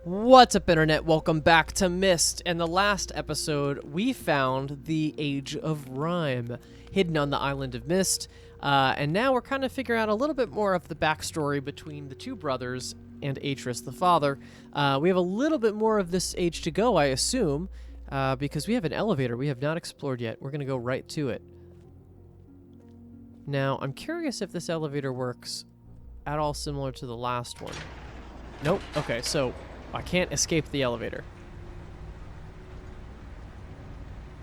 What's up, Internet? Welcome back to Myst. In the last episode, we found the Age of Rhyme hidden on the island of Myst, and now we're kind of figuring out a little bit more of the backstory between the two brothers and Atus, the father. We have a little bit more of this age to go, I assume, because we have an elevator we have not explored yet. We're going to go right to it. Now, I'm curious if this elevator works at all similar to the last one. Nope. Okay, so I can't escape the elevator.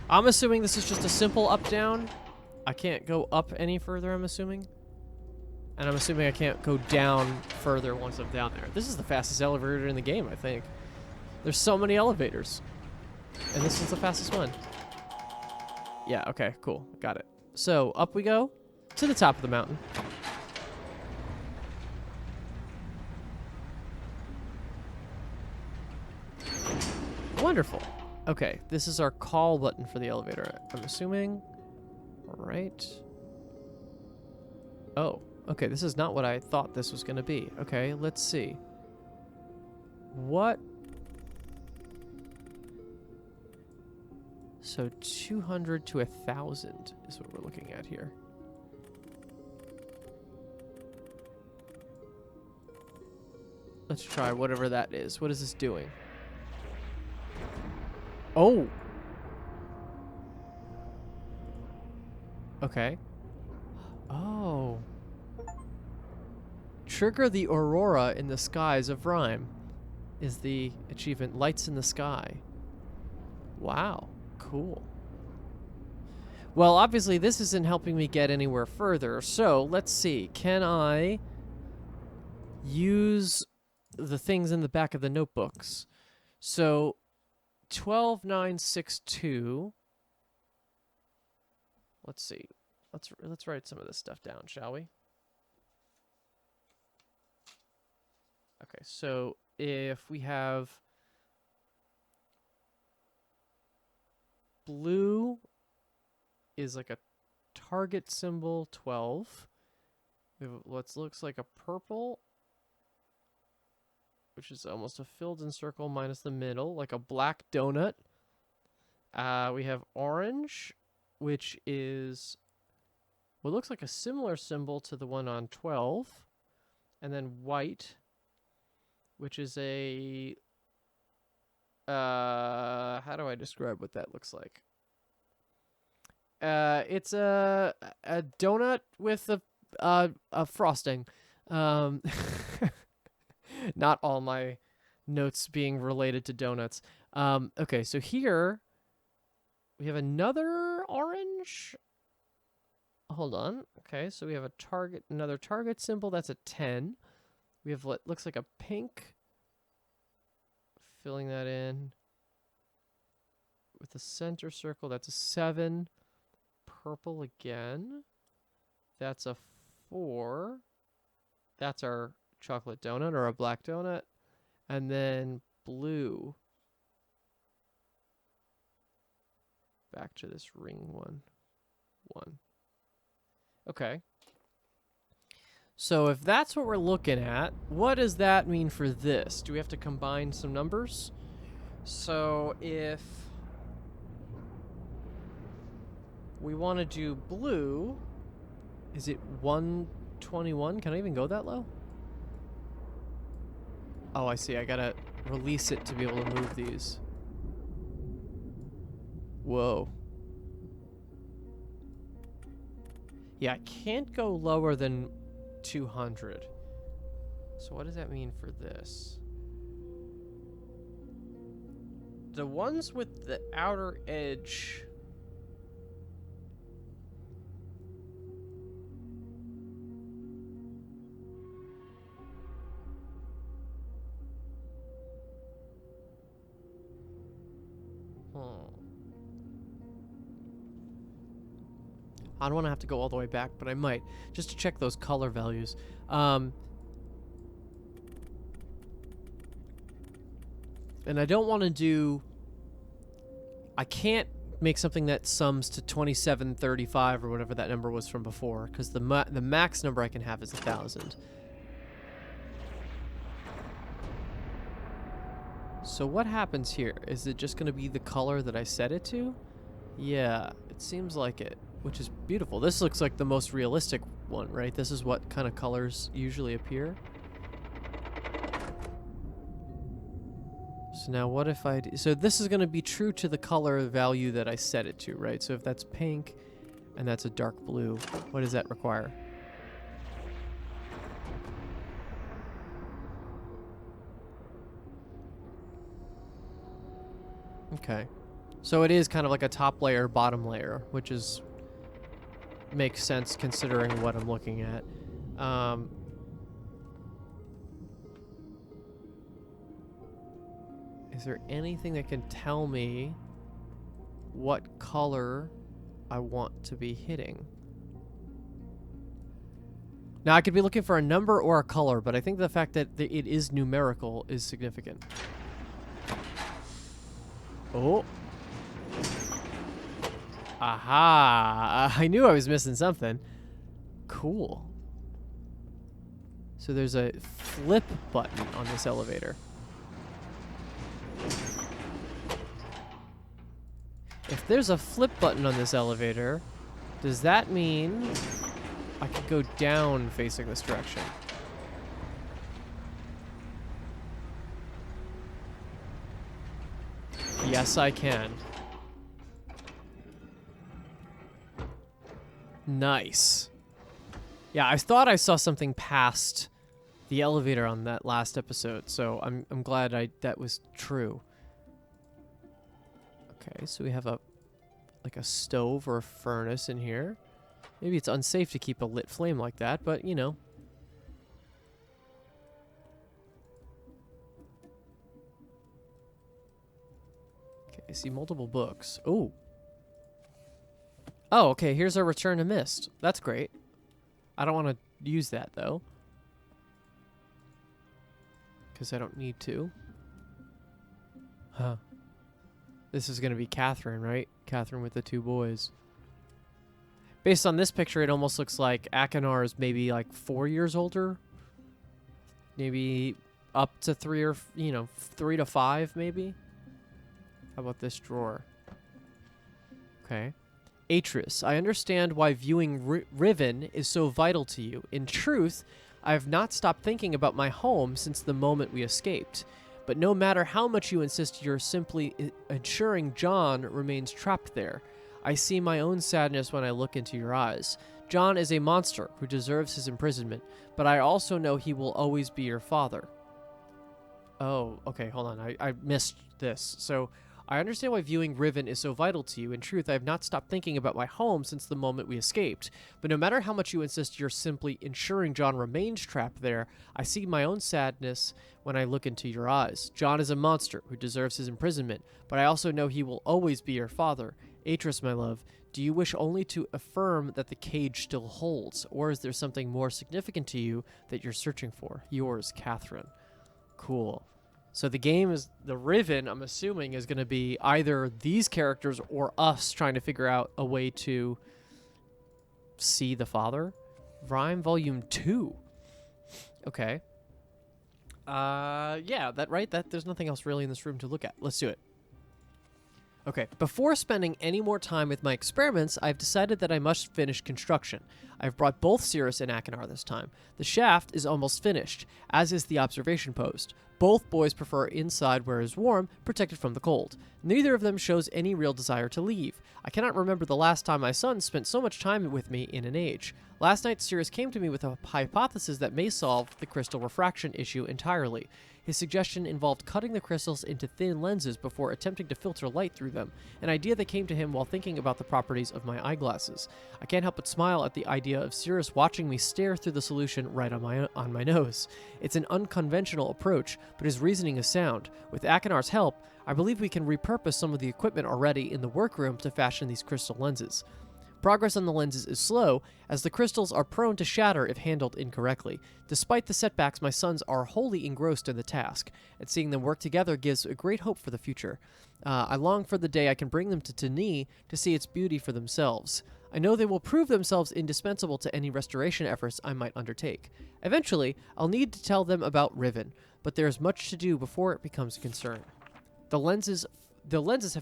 I'm assuming this is just a simple up-down. I can't go up any further, I'm assuming. And I'm assuming I can't go down further once I'm down there. This is the fastest elevator in the game, I think. There's so many elevators. And this is the fastest one. Yeah, okay, cool. Got it. So, up we go to the top of the mountain. Wonderful. Okay, this is our call button for the elevator, I'm assuming. Alright. Oh, okay, this is not what I thought this was going to be. Okay, let's see. What? So 200 to 1,000 is what we're looking at here. Let's try whatever that is. What is this doing? Oh. Okay. Oh. Trigger the aurora in the skies of Rhyme is the achievement. Lights in the sky. Wow. Cool. Well, obviously this isn't helping me get anywhere further. So, let's see. Can I use the things in the back of the notebooks? So 12962. Let's see. Let's write some of this stuff down, shall we? Okay, so if we have blue is like a target symbol 12. We have what looks like a purple, which is almost a filled-in circle minus the middle, like a black donut. We have orange, which is what looks like a similar symbol to the one on 12. And then white, which is a... how do I describe what that looks like? It's a donut with a frosting. Not all my notes being related to donuts. Okay, so here we have another orange. Hold on. Okay, so we have another target symbol. That's a 10. We have what looks like a pink. Filling that in with the center circle. That's a 7. Purple again. That's a 4. That's our chocolate donut or a black donut. And then blue. Back to this ring one. Okay. So if that's what we're looking at, what does that mean for this? Do we have to combine some numbers? So if we want to do blue, is it 121? Can I even go that low? Oh, I see. I gotta release it to be able to move these. Whoa. Yeah, I can't go lower than 200. So what does that mean for this? The ones with the outer edge... I don't want to have to go all the way back, but I might, just to check those color values. And I don't want to do... I can't make something that sums to 2735 or whatever that number was from before, because the max number I can have is 1,000. So what happens here? Is it just going to be the color that I set it to? Yeah, it seems like it, which is beautiful. This looks like the most realistic one, right? This is what kind of colors usually appear. So now what if I... So this is going to be true to the color value that I set it to, right? So if that's pink and that's a dark blue, what does that require? Okay. So it is kind of like a top layer, bottom layer, which is... makes sense considering what I'm looking at. Is there anything that can tell me what color I want to be hitting? Now, I could be looking for a number or a color, but I think the fact that it is numerical is significant. Oh. Aha! I knew I was missing something. Cool. So there's a flip button on this elevator. If there's a flip button on this elevator, does that mean I could go down facing this direction? Yes, I can. Nice. Yeah, I thought I saw something past the elevator on that last episode, so I'm glad that was true. Okay, so we have like a stove or a furnace in here. Maybe it's unsafe to keep a lit flame like that, but you know. Okay, I see multiple books. Oh. Oh, okay, here's our return to Myst. That's great. I don't want to use that, though. Because I don't need to. Huh. This is going to be Catherine, right? Catherine with the two boys. Based on this picture, it almost looks like Akinar is maybe like 4 years older. Maybe up to 3 or, 3 to 5, maybe. How about this drawer? Okay. Atus, I understand why viewing Riven is so vital to you. In truth, I have not stopped thinking about my home since the moment we escaped. But no matter how much you insist, you're simply ensuring John remains trapped there. I see my own sadness when I look into your eyes. John is a monster who deserves his imprisonment, but I also know he will always be your father. Oh, okay, hold on. I missed this. So, I understand why viewing Riven is so vital to you. In truth, I have not stopped thinking about my home since the moment we escaped. But no matter how much you insist, you're simply ensuring John remains trapped there. I see my own sadness when I look into your eyes. John is a monster who deserves his imprisonment, but I also know he will always be your father. Atus, my love, do you wish only to affirm that the cage still holds, or is there something more significant to you that you're searching for? Yours, Catherine. Cool. So the game is, the Riven, I'm assuming, is going to be either these characters or us trying to figure out a way to see the father. Rhyme Volume 2. Okay. Yeah, there's nothing else really in this room to look at. Let's do it. Okay, before spending any more time with my experiments, I've decided that I must finish construction. I've brought both Cirrus and Akinar this time. The shaft is almost finished, as is the observation post. Both boys prefer inside where it is warm, protected from the cold. Neither of them shows any real desire to leave. I cannot remember the last time my son spent so much time with me in an age. Last night, Cirrus came to me with a hypothesis that may solve the crystal refraction issue entirely. His suggestion involved cutting the crystals into thin lenses before attempting to filter light through them, an idea that came to him while thinking about the properties of my eyeglasses. I can't help but smile at the idea of Cirrus watching me stare through the solution right on my nose. It's an unconventional approach, but his reasoning is sound. With Akinar's help, I believe we can repurpose some of the equipment already in the workroom to fashion these crystal lenses. Progress on the lenses is slow, as the crystals are prone to shatter if handled incorrectly. Despite the setbacks, my sons are wholly engrossed in the task, and seeing them work together gives a great hope for the future. I long for the day I can bring them to Tani to see its beauty for themselves. I know they will prove themselves indispensable to any restoration efforts I might undertake. Eventually, I'll need to tell them about Riven, but there is much to do before it becomes a concern. The lenses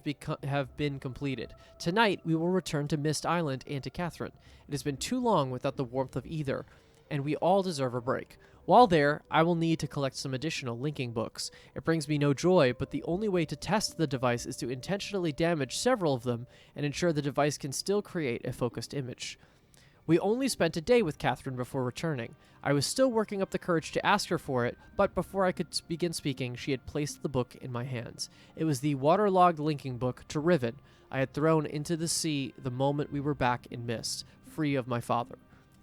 have been completed. Tonight, we will return to Myst Island and to Catherine. It has been too long without the warmth of either, and we all deserve a break. While there, I will need to collect some additional linking books. It brings me no joy, but the only way to test the device is to intentionally damage several of them and ensure the device can still create a focused image. We only spent a day with Catherine before returning. I was still working up the courage to ask her for it, but before I could begin speaking, she had placed the book in my hands. It was the waterlogged linking book to Riven I had thrown into the sea the moment we were back in Myst, free of my father.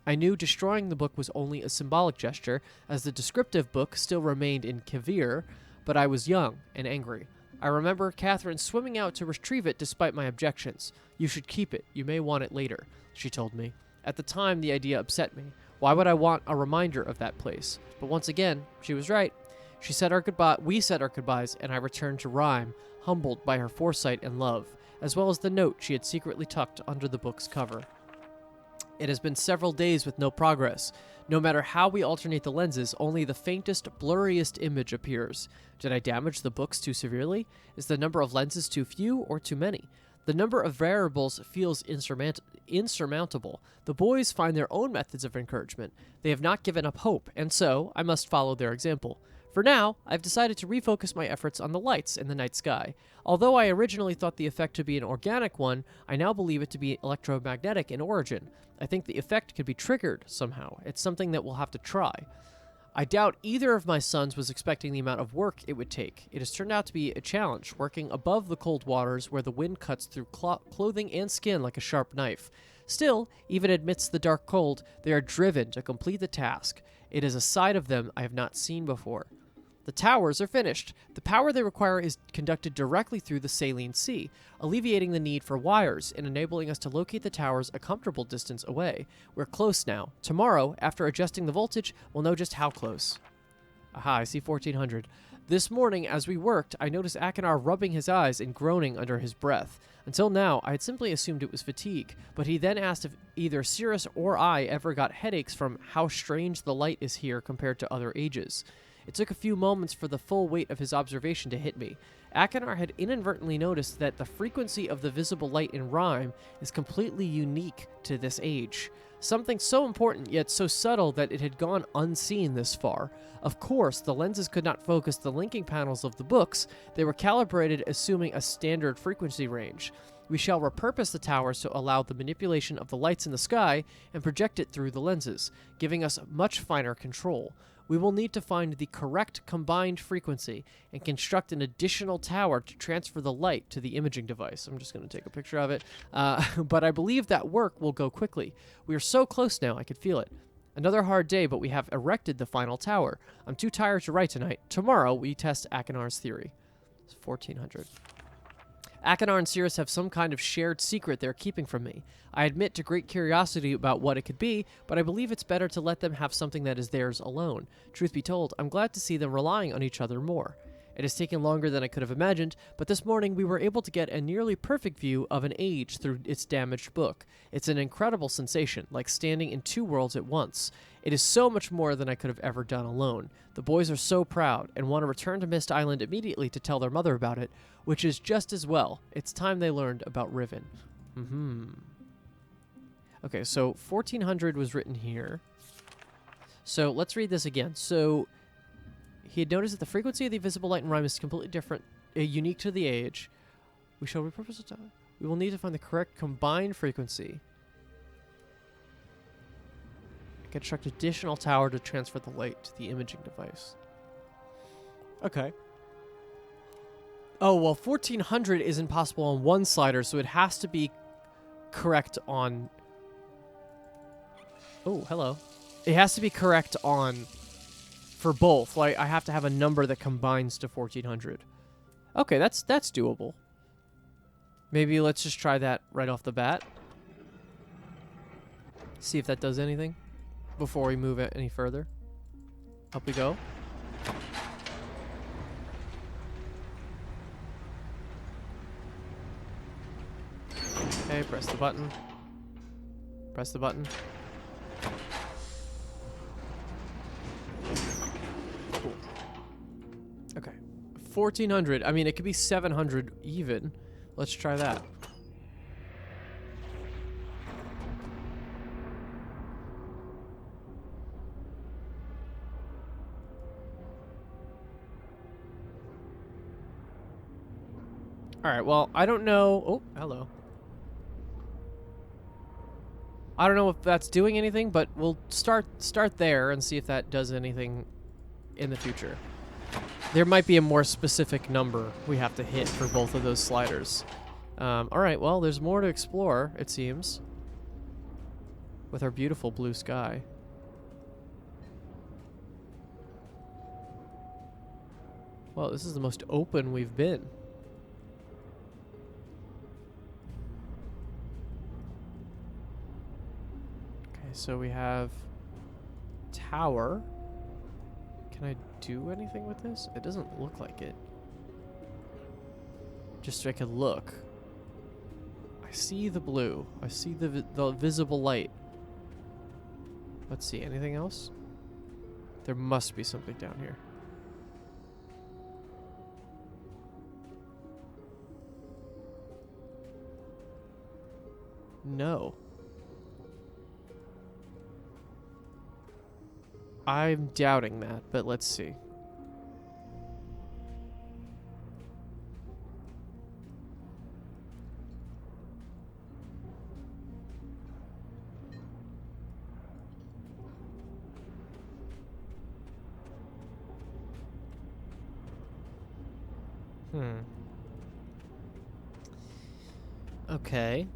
I knew destroying the book was only a symbolic gesture, as the descriptive book still remained in Kavir, but I was young and angry. I remember Catherine swimming out to retrieve it despite my objections. "You should keep it. You may want it later," she told me. At the time, the idea upset me. Why would I want a reminder of that place? But once again, she was right. We said our goodbyes, and I returned to Rhyme, humbled by her foresight and love, as well as the note she had secretly tucked under the book's cover. It has been several days with no progress. No matter how we alternate the lenses, only the faintest, blurriest image appears. Did I damage the books too severely? Is the number of lenses too few or too many? The number of variables feels insurmountable. The boys find their own methods of encouragement. They have not given up hope, and so I must follow their example. For now, I've decided to refocus my efforts on the lights in the night sky. Although I originally thought the effect to be an organic one, I now believe it to be electromagnetic in origin. I think the effect could be triggered somehow. It's something that we'll have to try. I doubt either of my sons was expecting the amount of work it would take. It has turned out to be a challenge, working above the cold waters where the wind cuts through clothing and skin like a sharp knife. Still, even amidst the dark cold, they are driven to complete the task. It is a side of them I have not seen before. The towers are finished. The power they require is conducted directly through the saline sea, alleviating the need for wires and enabling us to locate the towers a comfortable distance away. We're close now. Tomorrow, after adjusting the voltage, we'll know just how close. Aha, I see 1400. This morning, as we worked, I noticed Akinar rubbing his eyes and groaning under his breath. Until now, I had simply assumed it was fatigue, but he then asked if either Cirrus or I ever got headaches from how strange the light is here compared to other ages. It took a few moments for the full weight of his observation to hit me. Akinar had inadvertently noticed that the frequency of the visible light in Rhyme is completely unique to this age. Something so important yet so subtle that it had gone unseen this far. Of course, the lenses could not focus the linking panels of the books. They were calibrated assuming a standard frequency range. We shall repurpose the towers to allow the manipulation of the lights in the sky and project it through the lenses, giving us much finer control. We will need to find the correct combined frequency and construct an additional tower to transfer the light to the imaging device. I'm just going to take a picture of it. But I believe that work will go quickly. We are so close now, I could feel it. Another hard day, but we have erected the final tower. I'm too tired to write tonight. Tomorrow, we test Akinar's theory. It's 1400. Akinar and Cirrus have some kind of shared secret they're keeping from me. I admit to great curiosity about what it could be, but I believe it's better to let them have something that is theirs alone. Truth be told, I'm glad to see them relying on each other more. It has taken longer than I could have imagined, but this morning we were able to get a nearly perfect view of an age through its damaged book. It's an incredible sensation, like standing in two worlds at once. It is so much more than I could have ever done alone. The boys are so proud and want to return to Myst Island immediately to tell their mother about it, which is just as well. It's time they learned about Riven. Okay, so 1400 was written here. So let's read this again. So he had noticed that the frequency of the visible light in Rhyme is completely different, unique to the age. We shall repurpose the tower. We will need to find the correct combined frequency. Construct additional tower to transfer the light to the imaging device. Okay. Oh, well, 1400 isn't possible on one slider, so it has to be correct on... Oh, hello. It has to be correct on... For both. Like, I have to have a number that combines to 1400. Okay, that's doable. Maybe let's just try that right off the bat. See if that does anything before we move it any further. Up we go. Okay, press the button. Press the button. Cool. Okay. 1400. I mean, it could be 700 even. Let's try that. All right, well, I don't know. Oh, hello. I don't know if that's doing anything, but we'll start there and see if that does anything in the future. There might be a more specific number we have to hit for both of those sliders. All right, well, there's more to explore, it seems, with our beautiful blue sky. Well, this is the most open we've been. Okay, so we have tower. Can I do anything with this? It doesn't look like it. Just so I can look. I see the blue. I see the visible light. Let's see, anything else? There must be something down here. No. I'm doubting that, but let's see. Okay.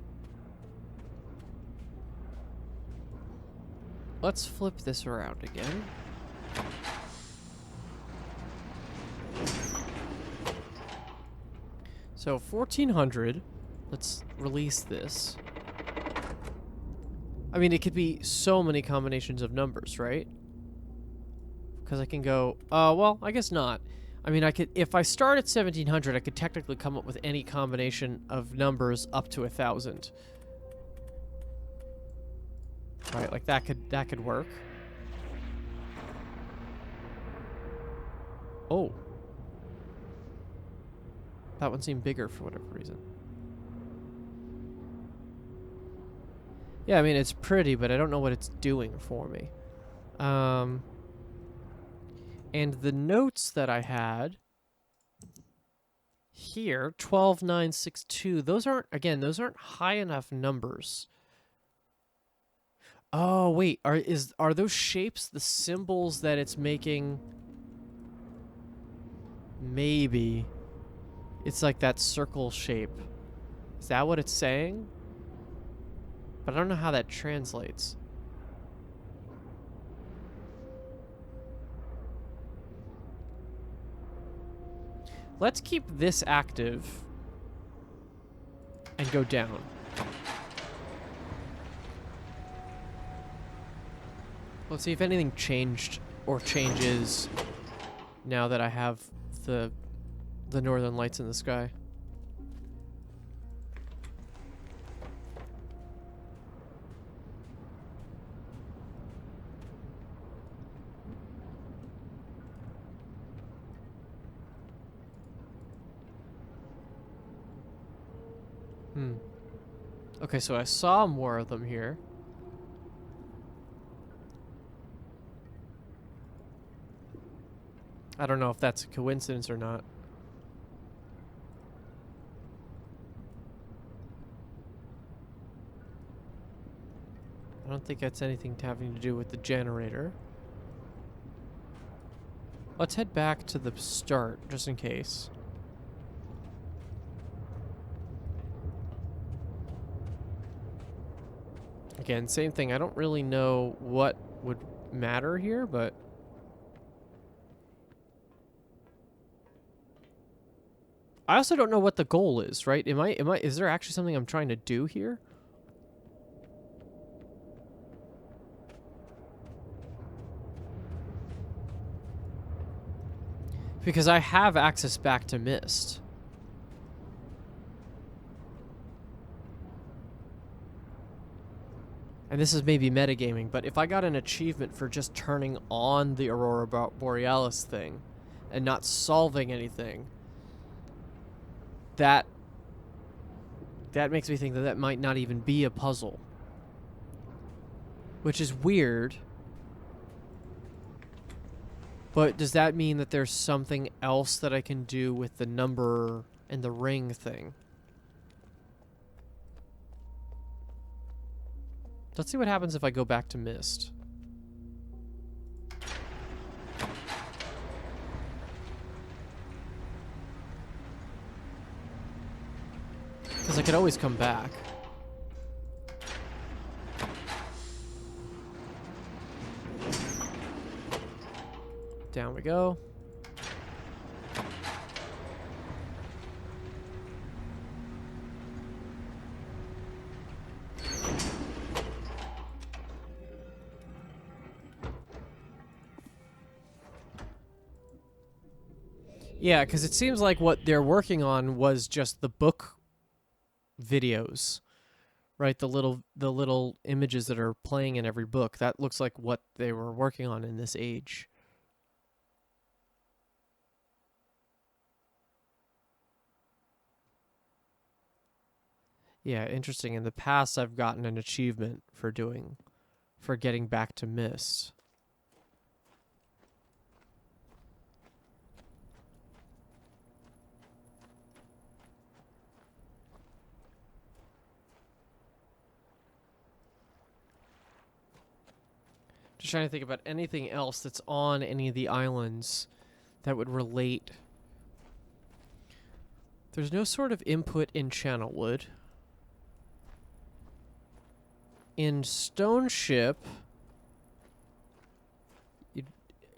Let's flip this around again. So 1400. Let's release this. I mean, it could be so many combinations of numbers, right? Because I can go, well, I guess not. I mean, I could, if I start at 1700, I could technically come up with any combination of numbers up to 1000. Right, like that could work. Oh. That one seemed bigger for whatever reason. Yeah, I mean, it's pretty, but I don't know what it's doing for me. And the notes that I had here, 12962, those aren't, again, those aren't high enough numbers. Oh, wait, are those shapes the symbols that it's making? Maybe. It's like that circle shape. Is that what it's saying? But I don't know how that translates. Let's keep this active and go down. Let's see if anything changed or changes now that I have the northern lights in the sky. Okay, so I saw more of them here. I don't know if that's a coincidence or not. I don't think that's anything having to do with the generator. Let's head back to the start, just in case. Again, same thing. I don't really know what would matter here, but... I also don't know what the goal is, right? Is there actually something I'm trying to do here? Because I have access back to Myst. And this is maybe metagaming, but if I got an achievement for just turning on the Aurora Borealis thing, and not solving anything, that makes me think that that might not even be a puzzle. Which is weird. But does that mean that there's something else that I can do with the number and the ring thing? Let's see what happens if I go back to Myst. Because I could always come back. Down we go. Yeah, because it seems like what they're working on was just the book videos, right? The little images that are playing in every book. That looks like what they were working on in this age. Yeah, interesting. In the past, I've gotten an achievement for getting back to Myst. Just trying to think about anything else that's on any of the islands that would relate. There's no sort of input in Channelwood. In Stone Ship,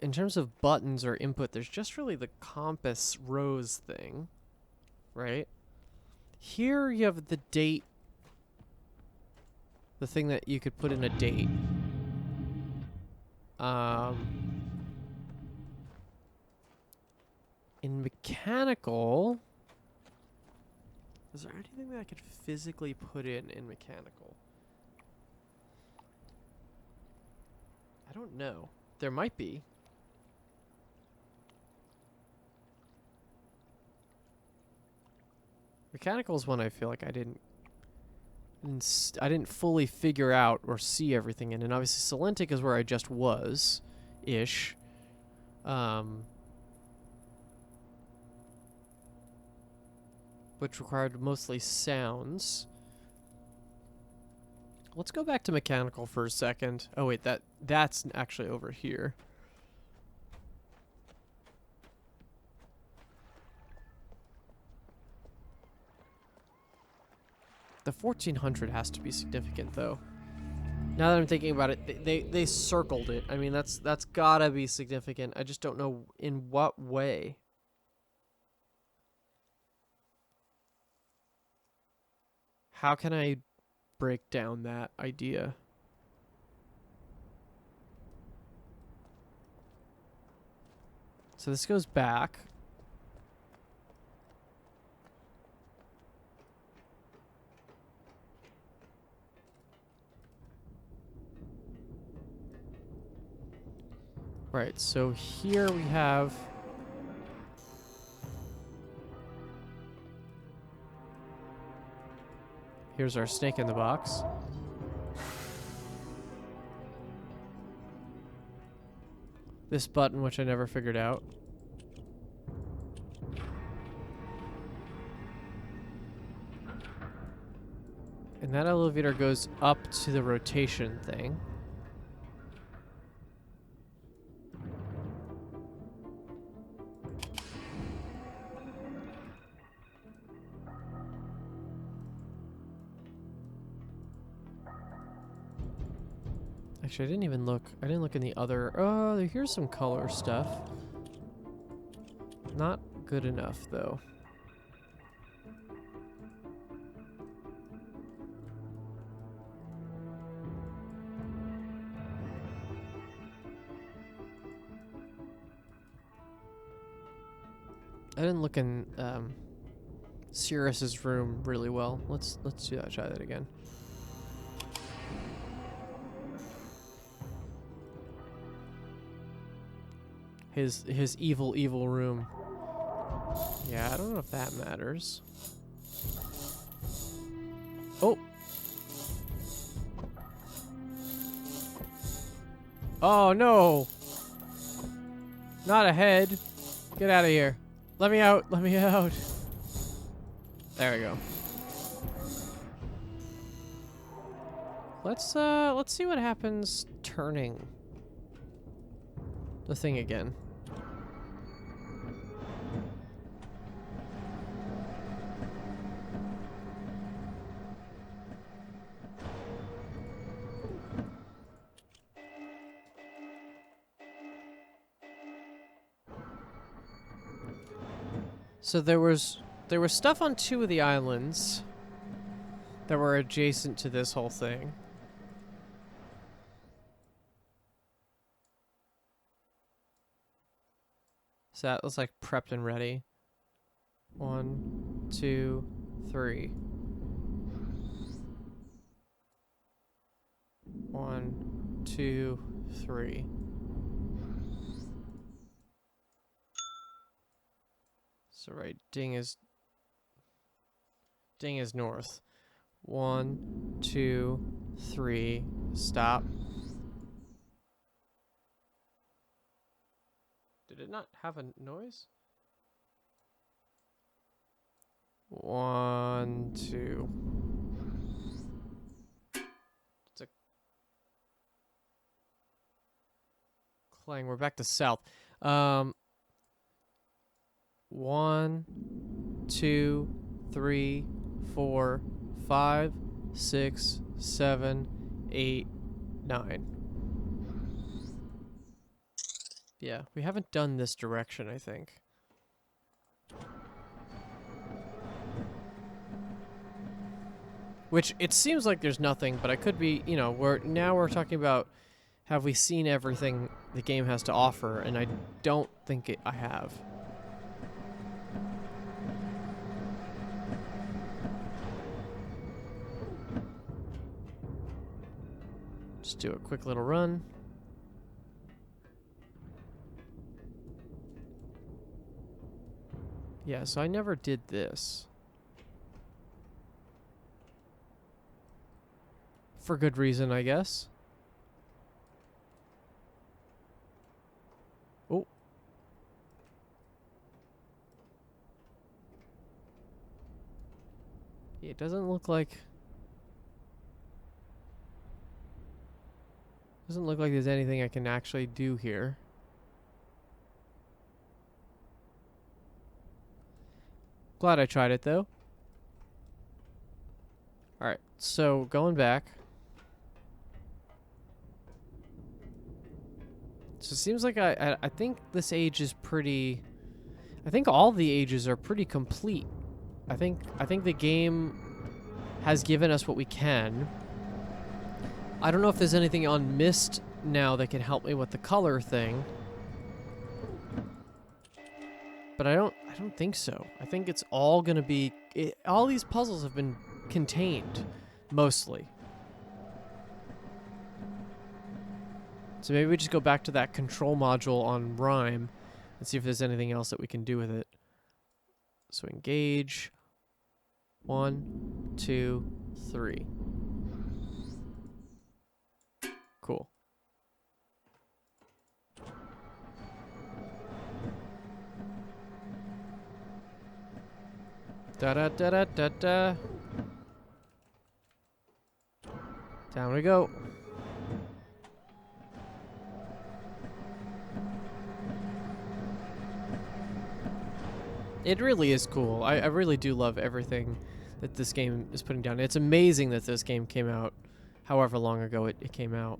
in terms of buttons or input, there's just really the compass rose thing, right? Here you have the date, the thing that you could put in a date. In mechanical, is there anything that I could physically put in mechanical? I don't know. There might be. Mechanical is one I feel like I didn't fully figure out or see everything in, and obviously Salentic is where I just was, ish. Which required mostly sounds. Let's go back to mechanical for a second. Oh wait, that's actually over here. The 1400 has to be significant, though. Now that I'm thinking about it, they circled it. I mean, that's gotta be significant. I just don't know in what way. How can I break down that idea? So this goes back. Right, so here we have... Here's our snake in the box. This button, which I never figured out. And that elevator goes up to the rotation thing. Actually, I didn't even look. I didn't look in the other... Oh, here's some color stuff. Not good enough, though. I didn't look in Cirrus's room really well. Let's do that. Try that again. his evil room. Yeah, I don't know if that matters. Oh. Oh no. Not a head. Get out of here. Let me out. Let me out. There we go. Let's see what happens turning the thing again. So there was stuff on 2 of the islands that were adjacent to this whole thing. So that was like prepped and ready. 1, 2, 3. 1, 2, 3. So right, ding is north. 1, 2, 3. Stop. Did it not have a noise? 1, 2. It's a clang. We're back to south. 1, 2, 3, 4, 5, 6, 7, 8, 9. Yeah, we haven't done this direction, I think. Which, it seems like there's nothing, but I could be, you know, we're talking about have we seen everything the game has to offer, and I don't think I have. Just do a quick little run. Yeah, so I never did this. For good reason, I guess. Oh. Yeah, it doesn't look like... Doesn't look like there's anything I can actually do here. Glad I tried it, though. Alright, so going back. So it seems like I think this age is pretty... I think all the ages are pretty complete. I think the game has given us what we can. I don't know if there's anything on Myst now that can help me with the color thing. But I don't think so. I think it's all gonna be... all these puzzles have been contained, mostly. So maybe we just go back to that control module on Rhyme and see if there's anything else that we can do with it. So engage. 1, 2, 3. Cool. Da-da-da-da-da-da. Down we go. It really is cool. I really do love everything that this game is putting down. It's amazing that this game came out however long ago it came out.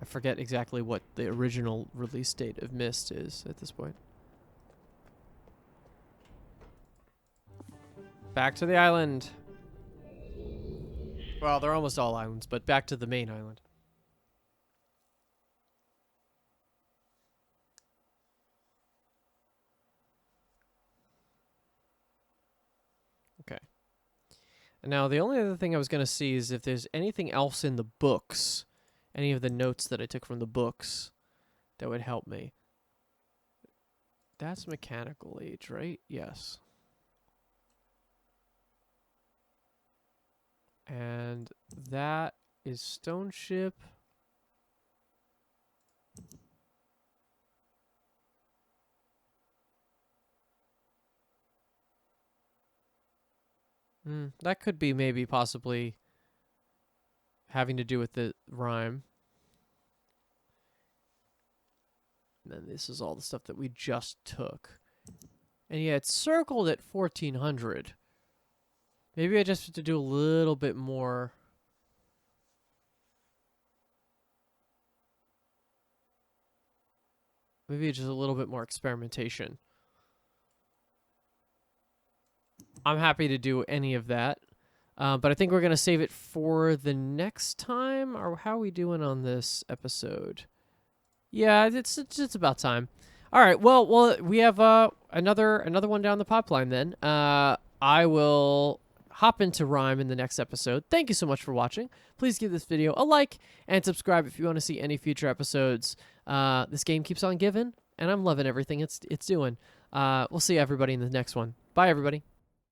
I forget exactly what the original release date of Myst is at this point. Back to the island. Well, they're almost all islands, but back to the main island. Okay. And now the only other thing I was going to see is if there's anything else in the books, any of the notes that I took from the books, that would help me. That's mechanical age, right? Yes. And that is stone ship. That could be maybe possibly having to do with the rhyme. And then this is all the stuff that we just took. And yeah, it's circled at 1400. Maybe I just have to do a little bit more. Maybe just a little bit more experimentation. I'm happy to do any of that. But I think we're going to save it for the next time. Or how are we doing on this episode? Yeah, it's about time. All right. Well, we have another one down the pipeline then. I will hop into Rhyme in the next episode. Thank you so much for watching. Please give this video a like and subscribe if you want to see any future episodes. This game keeps on giving, and I'm loving everything it's doing. We'll see everybody in the next one. Bye, everybody.